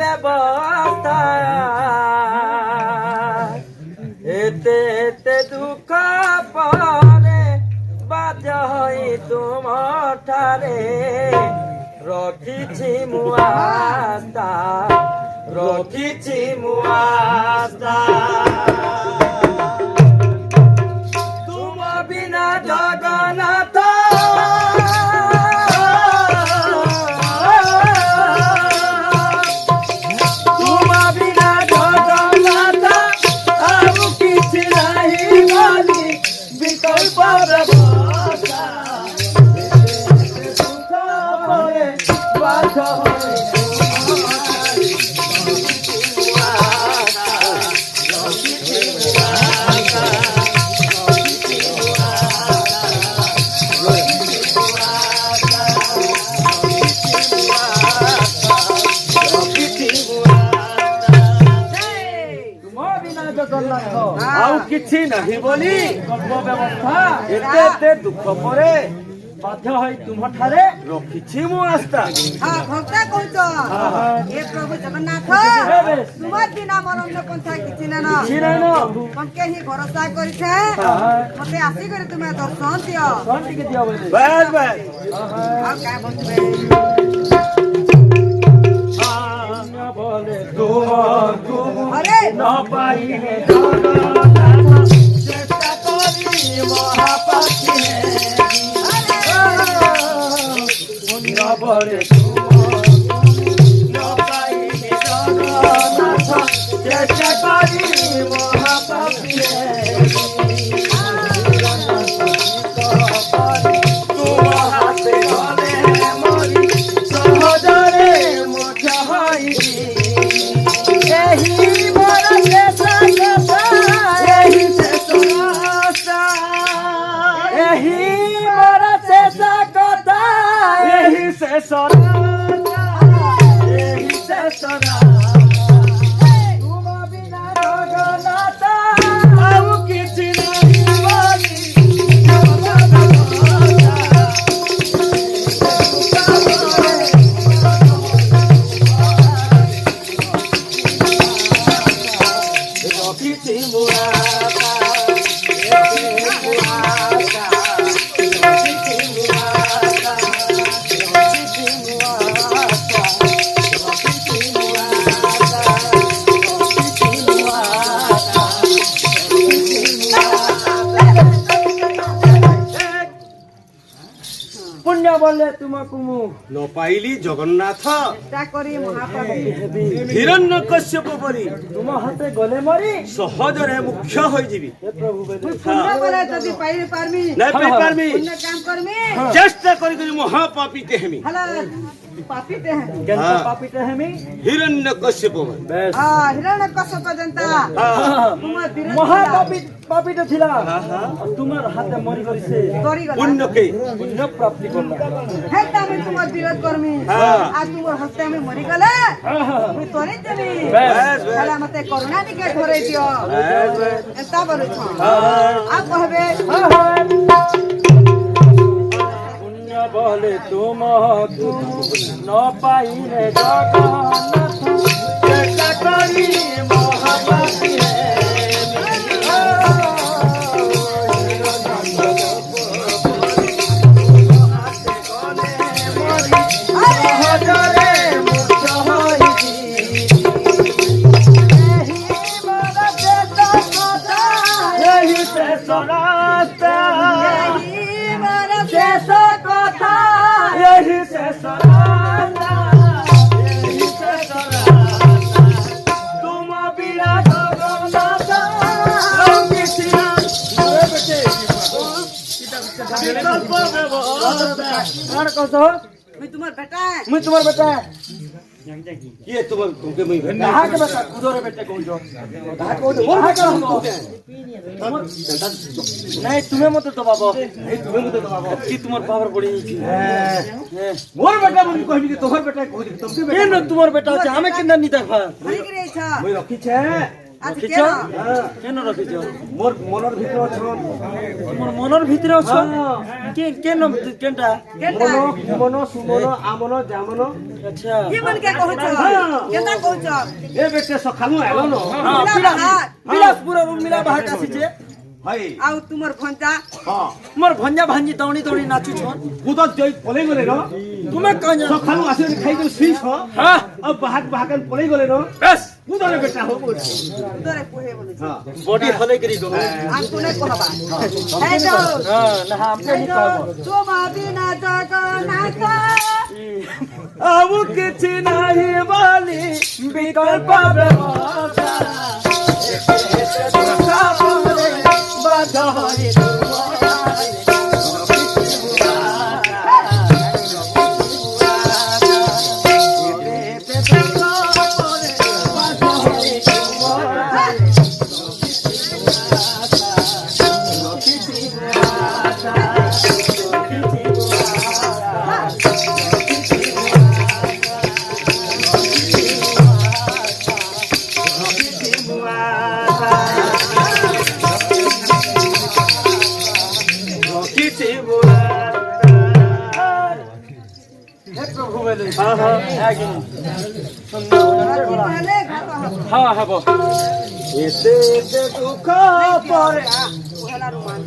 ব্যবস্থা এতে এতে দুঃখ পরে বাজ হই তোমার ঠারে রখিছি মুআস্তা রখিছি মুআস্তা তুম বিনা জগন্নাথ କିଛି ନାହିଁ ବୋଲି ବ୍ୟବସ୍ଥା ଏତେ ଏତେ ଦୁଃଖ ପରେ ବାଧ୍ୟ ହୋଇ ତୁମଠାରେ ରଖିଛି ମୁଁ ଆସ୍ଥା। ଭକ୍ତା କହୁଛ ଏ ପ୍ରଭୁ ଜଗନ୍ନାଥ ତୁମ ବିନା ମୋର ଅନ୍ୟ ପନ୍ଥା କିଛି ନାନ ତମକେ ହିଁ ଭରସା କରିଛେ ମତେ ଆସିକରି ତୁମେ ଦର୍ଶନ ଦିଅ ଟିକେ ଦିଅ ଆଉ କାଁ ବସିବେ बोले तुम अरे न पाइने जगन्नाथ चेष्टा करी महापापी न बोले न पाइने जगन्नाथ चेष्टा करी महापापी तुम हाथे गले मरी सहजरे मोक्ष होई बोले तुमको मु न पाइली जगन्नाथ हिरण्य कश्यप परी तुम हाथे गले मरी सहजरे मुख्य होई जीवी जदि पाइ पारमी नहीं पाइ पारमी पुण्य काम करमी चेष्टा करी करी महापापी तेहमी हला पापी ते हैं केनता पापी ते हमी हिरण्य कश्यप बस हिरण्य कश्यप जनता तुम महापापी पापी तो थिला तुमर हाथे मरी गरी से गरी गला पुण्य के पुण्य प्राप्ति करना हे तमे तुम विरोध करमी आ तुमर हस्ते में मरी गले मुई तोरे देबी बस हला मते करुणा निके धरे दियो एता बरु छ आ कहबे बोले तुम न पाइने जगन्नाथ चेष्टा करी महापापी तुम्हार बेटा मुई तुम्हार बेटा ये तुमके मुई भेट कहा के बेटा खुदरे बेटे कहू जो कहा कहू मोर बेटा नहीं तुम्हें मत तो बाबा नहीं तुम्हें मत तो बाबा की तुम्हार पावर पड़ी छी मोर बेटा मुई कहबी कि तोहर बेटा कहू तुमके बेटा न तुम्हार बेटा छ हमें किंदा नी देखा हरी रे छ मुई रखी छे আজ রখিছ কেন কেন রখিছ মোর মনের ভিতরে অছন তোমার মনের ভিতরে অছ কেন কেনটা কেনটা মন সুমন আমন জামন আচ্ছা কি মনকে কହୁଛ কেনটা কହୁଛ এ বেটে সখালু এলো ন মিলা বাহার বিলাসপুর উর্মিলা বাহাক আসিছে হাই ଆଉ ତୁମର ଭଞ୍ଜା হ্যাঁ মোর ভঞ্জা ভাঞ্জি দৌড়ি দৌড়ি নাচুছন ভূত জয় পলাই গলে ন তুমি কঞ্জা সখালু আসি খাই তো শুইছ হ্যাঁ আর বাহাক বাহাকান পলাই গলে ন বেশ ভূতরে বেটা হো বলছি ଉଦରେ କୁହେ ବୋଲୁଛି হ্যাঁ বডি হলে করি গো ଆମକୁ ନାଇଁ କହବା ହେ ଯୋ হ্যাঁ না আমকে নি কহব ତୁମ ବିନା ଜଗନ୍ନାଥ ଆଉ କିଛି ନାହିଁ ବୋଲି ବିକଳ୍ପ ବ୍ୟବସ୍ଥା হ্যাঁ হ্যাঁ একদম ହେଲେ ଘାତ ହବ হ্যাঁ হব এতে এতে দুঃখ পরে ପହେଲାରୁ ମାନ